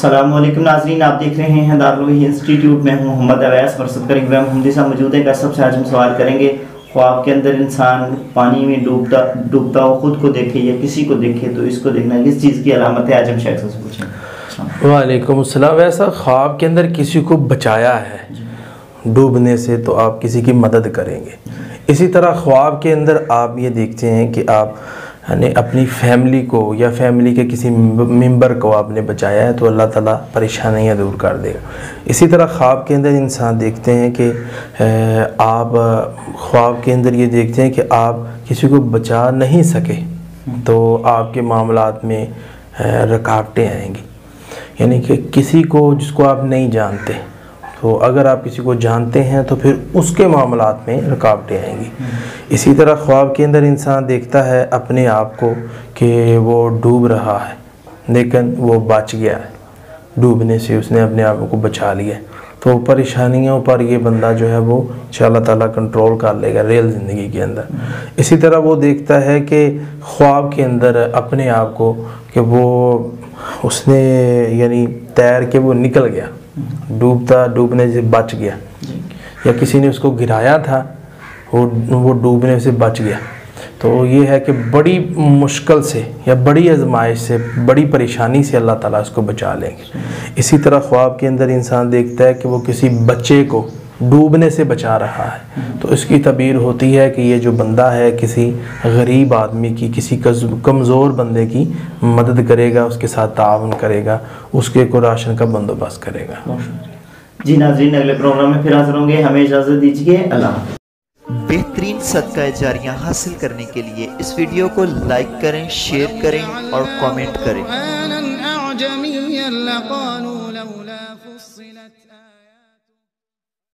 السلام علیکم ناظرین، آپ دیکھ رہے ہیں دارالوحی انسٹیٹیوٹ میں ہوں محمد اویس برسد کریں گے محمدی صاحب موجود ہیں۔ سب سے آج ہم سوال کریں گے، خواب کے اندر انسان پانی میں ڈوبتا ہو خود کو دیکھے یا کسی کو دیکھے تو اس کو دیکھنا کس چیز کی علامت ہے؟ آج ہم شیخ سے پوچھیں۔ وعلیکم السلام۔ ویسا خواب کے اندر کسی کو بچایا ہے ڈوبنے سے تو آپ کسی کی مدد کریں گے۔ اسی طرح خواب کے اندر آپ یہ دیکھتے ہیں کہ آپ یعنی اپنی فیملی کو یا فیملی کے کسی ممبر کو آپ نے بچایا ہے تو اللہ تعالیٰ پریشانیاں دور کر دے گا۔ اسی طرح خواب کے اندر انسان دیکھتے ہیں کہ آپ خواب کے اندر یہ دیکھتے ہیں کہ آپ کسی کو بچا نہیں سکے تو آپ کے معاملات میں رکاوٹیں آئیں گی، یعنی کہ کسی کو جس کو آپ نہیں جانتے تو اگر آپ کسی کو جانتے ہیں تو پھر اس کے معاملات میں رکاوٹیں آئیں گی۔ اسی طرح خواب کے اندر انسان دیکھتا ہے اپنے آپ کو کہ وہ ڈوب رہا ہے لیکن وہ بچ گیا ہے، ڈوبنے سے اس نے اپنے آپ کو بچا لیا ہے، تو پریشانیوں پر یہ بندہ جو ہے وہ انشاءاللہ تعالیٰ کنٹرول کر لے گا ریل زندگی کے اندر۔ اسی طرح وہ دیکھتا ہے کہ خواب کے اندر اپنے آپ کو کہ وہ اس نے یعنی تیر کے وہ نکل گیا، ڈوبنے سے بچ گیا، یا کسی نے اس کو گرایا تھا وہ ڈوبنے سے بچ گیا، تو یہ ہے کہ بڑی مشکل سے یا بڑی آزمائش سے بڑی پریشانی سے اللہ تعالیٰ اس کو بچا لیں گے۔ اسی طرح خواب کے اندر انسان دیکھتا ہے کہ وہ کسی بچے کو ڈوبنے سے بچا رہا ہے تو اس کی تعبیر ہوتی ہے کہ یہ جو بندہ ہے کسی غریب آدمی کی کسی کمزور بندے کی مدد کرے گا، اس کے ساتھ تعاون کرے گا، اس کے کو راشن کا بندوبست کرے گا۔ جی ناظرین، اگلے پروگرام میں پھر حاضر ہوں گے، ہمیں اجازت دیجیے، اللہ حافظ۔ بہترین صدقہ جاریہ حاصل کرنے کے لیے اس ویڈیو کو لائک کریں، شیئر کریں اور کامنٹ کریں۔